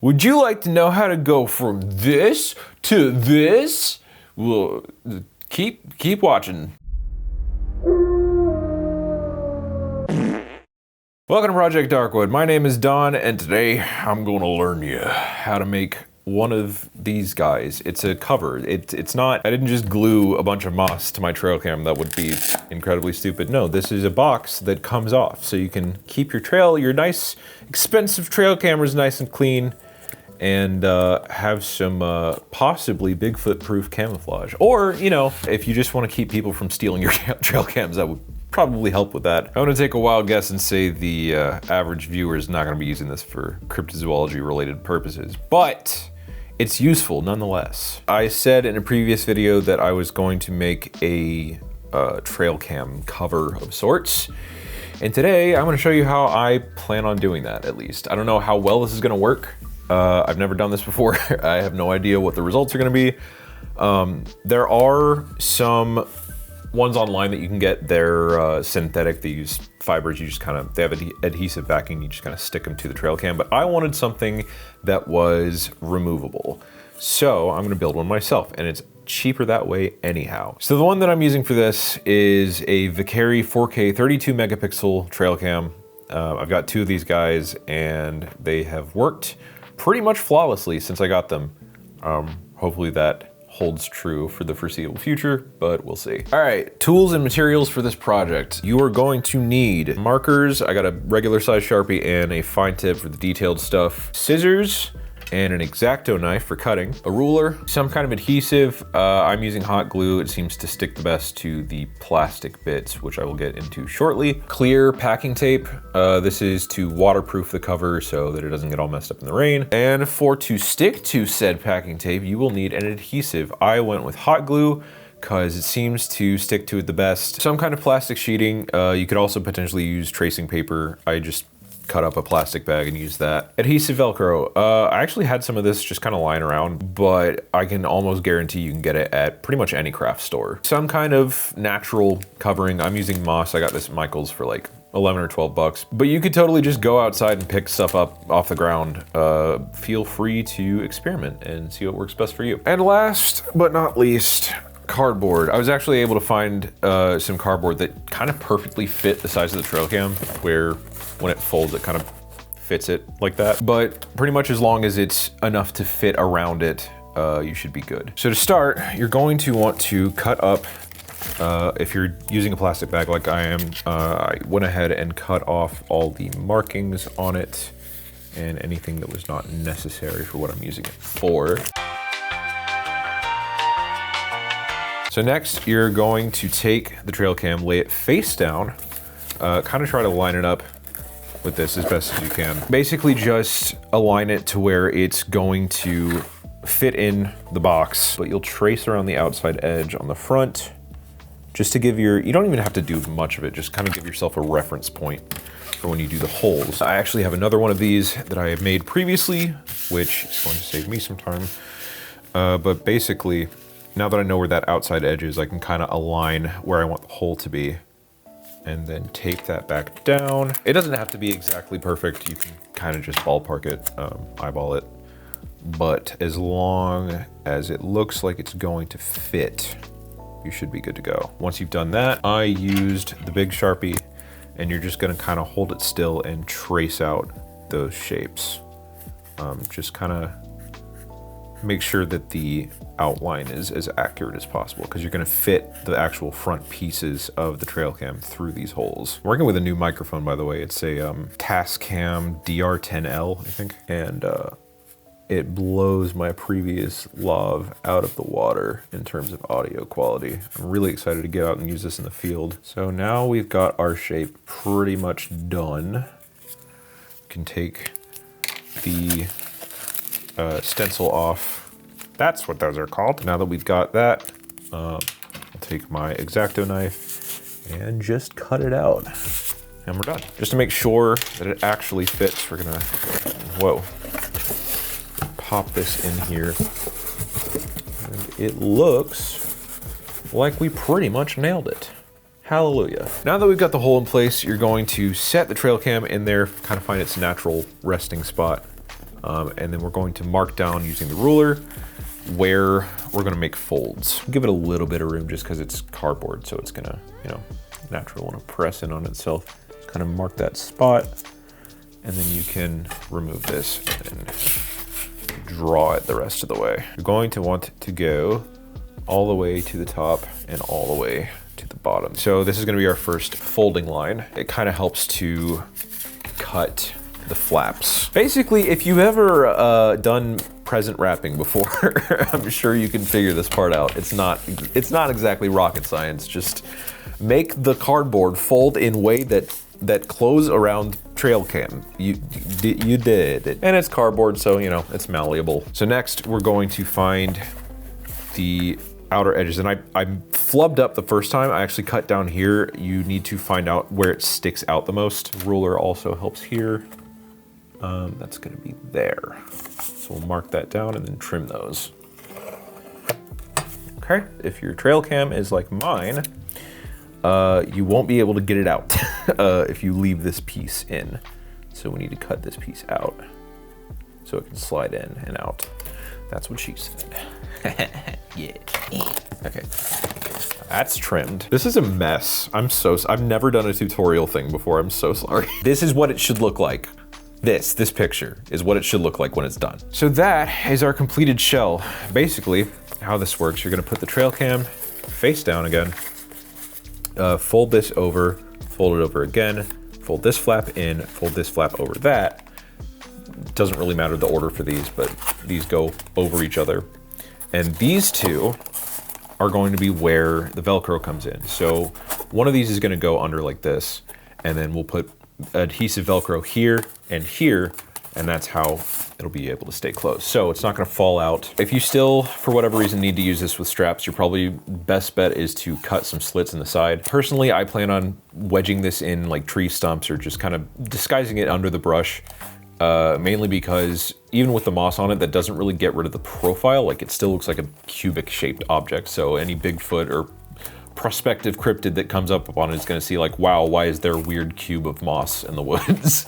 Would you like to know how to go from this to this? Well, keep watching. Welcome to Project Darkwood. My name is Don, and today I'm going to learn you how to make one of these guys. It's a cover. It's not, I didn't just glue a bunch of moss to my trail cam. That would be incredibly stupid. No, this is a box that comes off, so you can keep your nice, expensive trail cameras nice and clean, and have some possibly Bigfoot-proof camouflage. Or, you know, if you just want to keep people from stealing your trail cams, that would probably help with that. I'm gonna take a wild guess and say the average viewer is not gonna be using this for cryptozoology-related purposes, but it's useful nonetheless. I said in a previous video that I was going to make a trail cam cover of sorts. And today I'm gonna show you how I plan on doing that, at least. I don't know how well this is gonna work. I've never done this before. I have no idea what the results are gonna be. There are some ones online that you can get. They're synthetic. They use fibers. You just they have adhesive backing. You just kind of stick them to the trail cam. But I wanted something that was removable. So I'm gonna build one myself, and it's cheaper that way anyhow. So the one that I'm using for this is a Vicari 4K 32 megapixel trail cam. I've got two of these guys, and they have worked pretty much flawlessly since I got them. Hopefully that holds true for the foreseeable future, but we'll see. All right, tools and materials for this project. You are going to need markers. I got a regular size Sharpie and a fine tip for the detailed stuff. Scissors and an X-Acto knife for cutting. A ruler, some kind of adhesive. I'm using hot glue. It seems to stick the best to the plastic bits, which I will get into shortly. Clear packing tape. This is to waterproof the cover so that it doesn't get all messed up in the rain. And to stick to said packing tape, you will need an adhesive. I went with hot glue because it seems to stick to it the best. Some kind of plastic sheeting. You could also potentially use tracing paper. I just cut up a plastic bag and use that. Adhesive Velcro. I actually had some of this just kind of lying around, but I can almost guarantee you can get it at pretty much any craft store. Some kind of natural covering. I'm using moss. I got this at Michael's for like 11 or 12 bucks, but you could totally just go outside and pick stuff up off the ground. Feel free to experiment and see what works best for you. And last but not least, cardboard. I was actually able to find some cardboard that kind of perfectly fit the size of the trail cam, where when it folds, it kind of fits it like that. But pretty much as long as it's enough to fit around it, you should be good. So to start, you're going to want to cut up, if you're using a plastic bag like I am, I went ahead and cut off all the markings on it and anything that was not necessary for what I'm using it for. So next, you're going to take the trail cam, lay it face down, kind of try to line it up with this as best as you can. Basically just align it to where it's going to fit in the box, but you'll trace around the outside edge on the front just to give you don't even have to do much of it, just kind of give yourself a reference point for when you do the holes. I actually have another one of these that I have made previously, which is going to save me some time. But basically, now that I know where that outside edge is, I can kind of align where I want the hole to be, and then tape that back down. It doesn't have to be exactly perfect. You can kind of just ballpark it, eyeball it. But as long as it looks like it's going to fit, you should be good to go. Once you've done that, I used the big Sharpie, and you're just gonna kind of hold it still and trace out those shapes. Just kind of make sure that the outline is as accurate as possible, because you're going to fit the actual front pieces of the trail cam through these holes. I'm working with a new microphone, by the way. It's a Tascam DR10L, I think, and it blows my previous lav out of the water in terms of audio quality. I'm really excited to get out and use this in the field. So now we've got our shape pretty much done. You can take the stencil off. That's what those are called. Now that we've got that, I'll take my X-Acto knife and just cut it out. And we're done. Just to make sure that it actually fits, we're gonna, pop this in here. And it looks like we pretty much nailed it. Hallelujah. Now that we've got the hole in place, you're going to set the trail cam in there, kind of find its natural resting spot. And then we're going to mark down using the ruler where we're gonna make folds. Give it a little bit of room just because it's cardboard, so it's gonna, you know, naturally want to press in on itself. Just kind of mark that spot, and then you can remove this and draw it the rest of the way. You're going to want to go all the way to the top and all the way to the bottom. So this is gonna be our first folding line. It kind of helps to cut the flaps. Basically, if you've ever done present wrapping before, I'm sure you can figure this part out. It's not exactly rocket science. Just make the cardboard fold in way that close around trail cam. You did it. And it's cardboard, so you know, it's malleable. So next we're going to find the outer edges, and I flubbed up the first time. I actually cut down here. You need to find out where it sticks out the most. Ruler also helps here. That's gonna be there. So we'll mark that down and then trim those. Okay, if your trail cam is like mine, you won't be able to get it out if you leave this piece in. So we need to cut this piece out so it can slide in and out. That's what she said. Yeah. Okay, that's trimmed. This is a mess. I've never done a tutorial thing before. I'm so sorry. This is what it should look like. This picture is what it should look like when it's done. So that is our completed shell. Basically, how this works, you're gonna put the trail cam face down again, fold this over, fold it over again, fold this flap in, fold this flap over that. Doesn't really matter the order for these, but these go over each other. And these two are going to be where the Velcro comes in. So one of these is gonna go under like this, and then we'll put adhesive Velcro here and here, and that's how it'll be able to stay closed. So it's not gonna fall out. If you still, for whatever reason, need to use this with straps, your probably best bet is to cut some slits in the side. Personally, I plan on wedging this in like tree stumps or just kind of disguising it under the brush, mainly because even with the moss on it, that doesn't really get rid of the profile. Like it still looks like a cubic shaped object. So any Bigfoot or prospective cryptid that comes up upon it is going to see like, wow, why is there a weird cube of moss in the woods?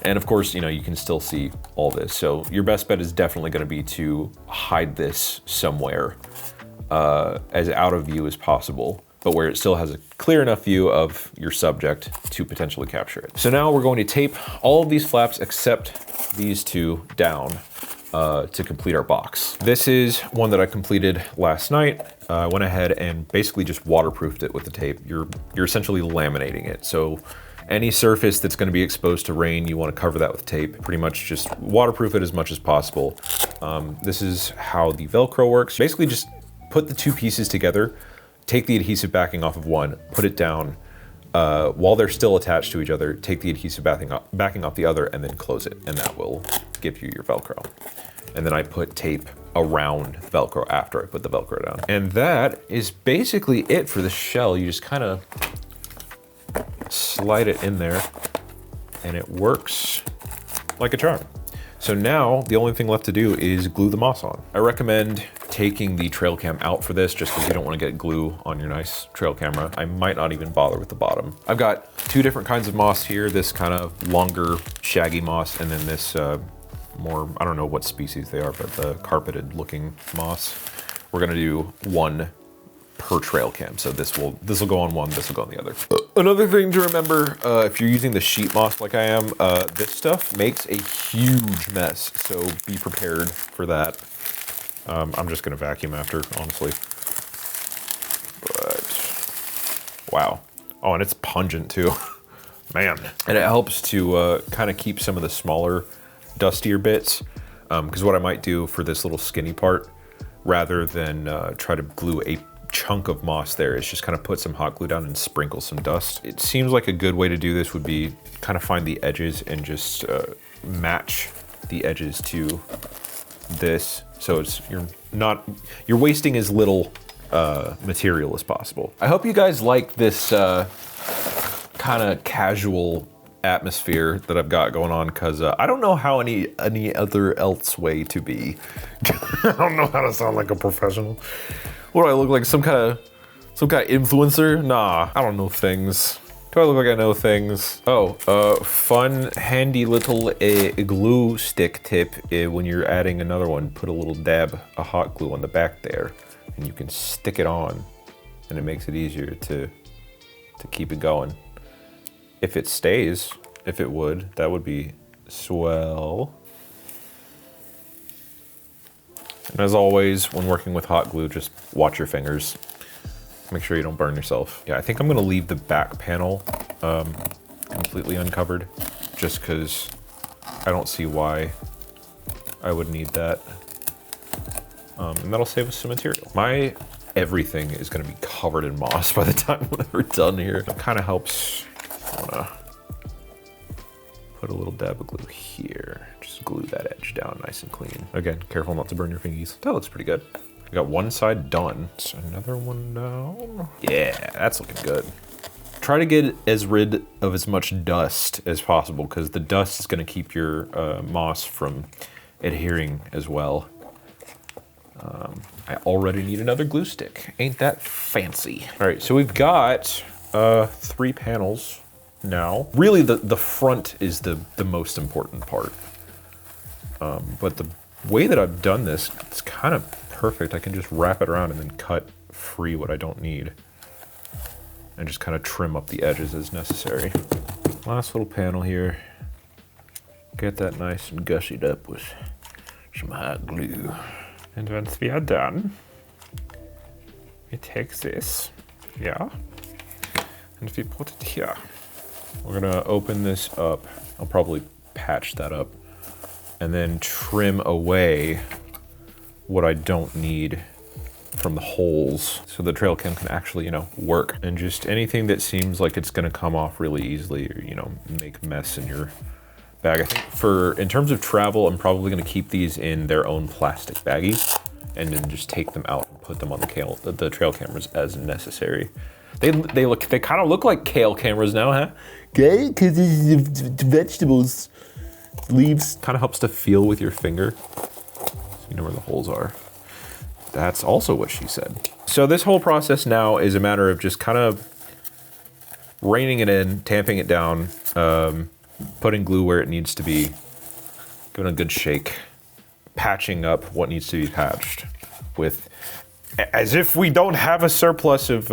And of course, you know, you can still see all this. So your best bet is definitely going to be to hide this somewhere as out of view as possible, but where it still has a clear enough view of your subject to potentially capture it. So now we're going to tape all of these flaps except these two down to complete our box. This is one that I completed last night. I went ahead and basically just waterproofed it with the tape. You're essentially laminating it. So any surface that's gonna be exposed to rain, you wanna cover that with tape. Pretty much just waterproof it as much as possible. This is how the Velcro works. Basically just put the two pieces together, take the adhesive backing off of one, put it down, while they're still attached to each other, take the adhesive backing off the other, and then close it, and that will give you your Velcro. And then I put tape around Velcro after I put the Velcro down. And that is basically it for the shell. You just kind of slide it in there, and it works like a charm. So now the only thing left to do is glue the moss on. I recommend taking the trail cam out for this just because you don't want to get glue on your nice trail camera. I might not even bother with the bottom. I've got two different kinds of moss here, this kind of longer shaggy moss, and then this more, I don't know what species they are, but the carpeted looking moss. We're gonna do one per trail cam. So this will go on one, this will go on the other. Another thing to remember, if you're using the sheet moss like I am, this stuff makes a huge mess. So be prepared for that. I'm just gonna vacuum after, honestly. But, wow. Oh, and it's pungent too. Man. And it helps to kind of keep some of the smaller, dustier bits. Because what I might do for this little skinny part, rather than try to glue a chunk of moss there, is just kind of put some hot glue down and sprinkle some dust. It seems like a good way to do this would be kind of find the edges and just match the edges to this. So it's you're wasting as little material as possible. I hope you guys like this kind of casual atmosphere that I've got going on, because I don't know how any other else way to be. I don't know how to sound like a professional. What do I look like? Some kind of influencer? Nah, I don't know things. Do I look like I know things? Oh, fun, handy little glue stick tip. When you're adding another one, put a little dab of hot glue on the back there, and you can stick it on, and it makes it easier to keep it going. If it stays, if it would, that would be swell. And as always, when working with hot glue, just watch your fingers. Make sure you don't burn yourself. Yeah, I think I'm gonna leave the back panel completely uncovered, just because I don't see why I would need that. And that'll save us some material. My everything is gonna be covered in moss by the time we're done here. It kind of helps. I'm gonna put a little dab of glue here. Just glue that edge down nice and clean. Again, careful not to burn your fingies. That looks pretty good. We got one side done. So another one down. Yeah, that's looking good. Try to get rid of as much dust as possible, because the dust is gonna keep your moss from adhering as well. I already need another glue stick. Ain't that fancy? All right, so we've got 3 panels now. Really, the front is the most important part. But the way that I've done this, it's kind of perfect. I can just wrap it around and then cut free what I don't need. And just kind of trim up the edges as necessary. Last little panel here. Get that nice and gussied up with some hot glue. And once we are done, we take this, yeah, and we put it here. We're gonna open this up. I'll probably patch that up and then trim away what I don't need from the holes, so the trail cam can actually, you know, work. And just anything that seems like it's gonna come off really easily, or, you know, make a mess in your bag. I think in terms of travel, I'm probably gonna keep these in their own plastic baggies and then just take them out and put them on the trail cameras as necessary. They kind of look like kale cameras now, huh? Okay, because it's vegetables. Leaves kind of helps to feel with your finger, so you know where the holes are. That's also what she said. So this whole process now is a matter of just kind of reining it in, tamping it down, putting glue where it needs to be, giving a good shake, patching up what needs to be patched, with, as if we don't have a surplus of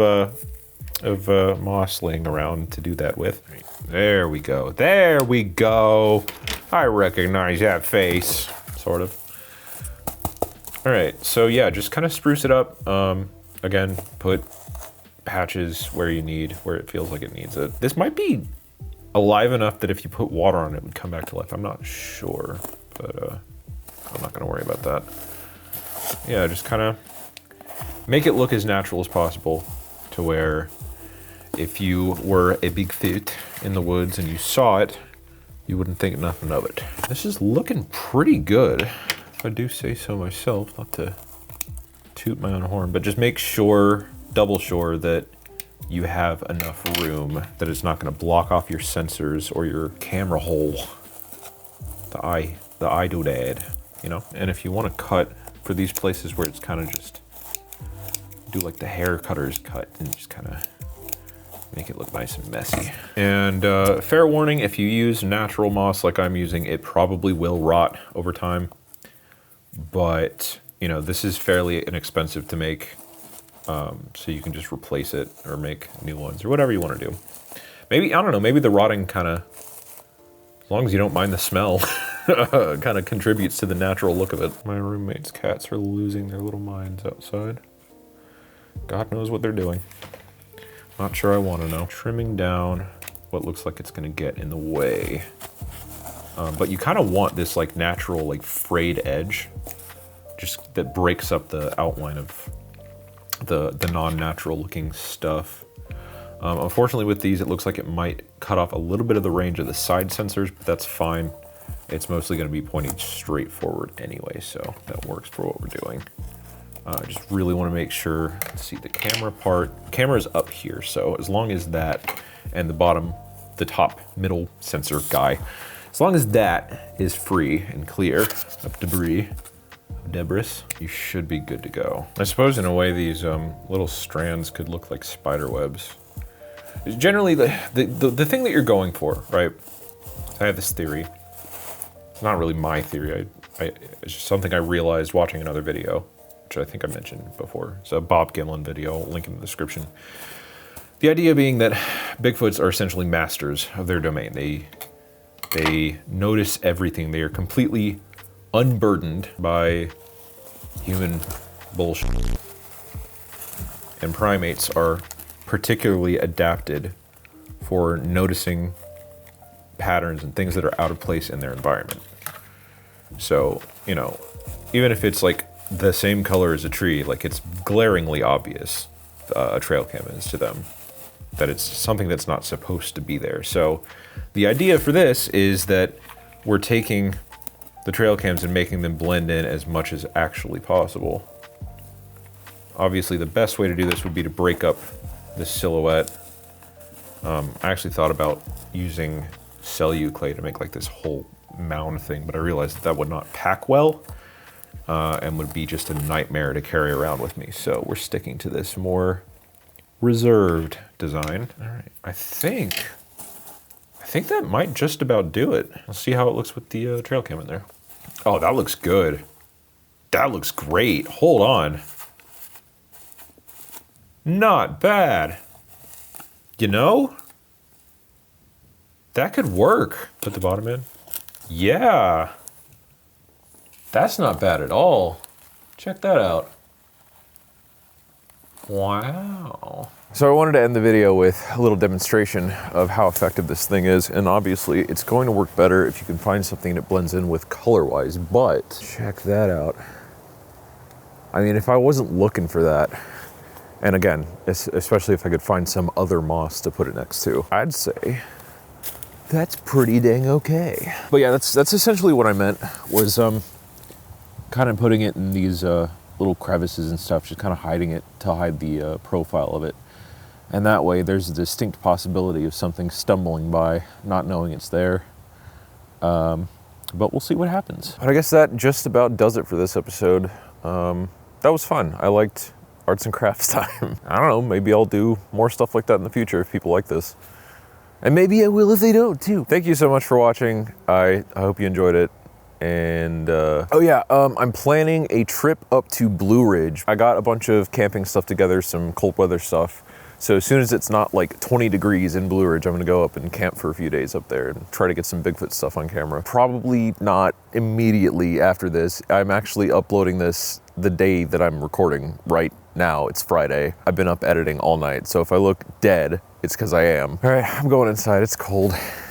moss laying around to do that with. There we go. There we go. I recognize that face, sort of. All right, so yeah, just kind of spruce it up. Again, put patches where you need, where it feels like it needs it. This might be alive enough that if you put water on it, it would come back to life. I'm not sure, but I'm not gonna worry about that. Yeah, just kind of make it look as natural as possible, to where if you were a Bigfoot in the woods and you saw it, you wouldn't think nothing of it. This is looking pretty good, if I do say so myself, not to toot my own horn, but just make sure, double sure, that you have enough room that it's not gonna block off your sensors or your camera hole. The eye doodad, you know? And if you wanna cut for these places where it's kind of just, do like the hair cutter's cut and just kind of make it look nice and messy. And fair warning, if you use natural moss like I'm using, it probably will rot over time. But, you know, this is fairly inexpensive to make, so you can just replace it or make new ones or whatever you want to do. Maybe, I don't know, maybe the rotting kind of, as long as you don't mind the smell, kind of contributes to the natural look of it. My roommate's cats are losing their little minds outside. God knows what they're doing. Not sure I want to know. Trimming down what looks like it's going to get in the way. But you kind of want this like natural, like frayed edge, just that breaks up the outline of the non-natural looking stuff. Unfortunately with these, it looks like it might cut off a little bit of the range of the side sensors, but that's fine. It's mostly going to be pointing straight forward anyway, so that works for what we're doing. I just really want to make sure, let's see, the camera part, camera's up here, so as long as that and the top middle sensor guy, as long as that is free and clear of debris, you should be good to go. I suppose in a way these little strands could look like spider webs, generally the thing that you're going for, right? I have this theory. It's not really my theory. It's just something I realized watching another video, which I think I mentioned before. It's a Bob Gimlin video, link in the description. The idea being that Bigfoots are essentially masters of their domain. They notice everything. They are completely unburdened by human bullshit. And primates are particularly adapted for noticing patterns and things that are out of place in their environment. So, you know, even if it's like the same color as a tree, like it's glaringly obvious, a trail cam is to them, that it's something that's not supposed to be there. So the idea for this is that we're taking the trail cams and making them blend in as much as actually possible. Obviously the best way to do this would be to break up the silhouette. I actually thought about using Cellu clay to make like this whole mound thing, but I realized that would not pack well and would be just a nightmare to carry around with me. So we're sticking to this more reserved design. All right, I think that might just about do it. Let's see how it looks with the trail cam in there. Oh, that looks good. That looks great. Hold on. Not bad. You know? That could work. Put the bottom in. Yeah. That's not bad at all. Check that out. Wow. So I wanted to end the video with a little demonstration of how effective this thing is, and obviously it's going to work better if you can find something that blends in with color-wise, but check that out. I mean, if I wasn't looking for that, and again, especially if I could find some other moss to put it next to, I'd say that's pretty dang okay. But yeah, that's essentially what I meant, was kind of putting it in these little crevices and stuff, just kind of hiding it to hide the profile of it. And that way there's a distinct possibility of something stumbling by, not knowing it's there. But we'll see what happens. But I guess that just about does it for this episode. That was fun. I liked arts and crafts time. I don't know, maybe I'll do more stuff like that in the future if people like this. And maybe I will if they don't too. Thank you so much for watching. I hope you enjoyed it. And oh yeah, I'm planning a trip up to Blue Ridge. I got a bunch of camping stuff together, some cold weather stuff. So as soon as it's not like 20 degrees in Blue Ridge, I'm gonna go up and camp for a few days up there and try to get some Bigfoot stuff on camera. Probably not immediately after this. I'm actually uploading this the day that I'm recording right now. It's Friday. I've been up editing all night. So if I look dead, it's because I am. All right, I'm going inside, it's cold.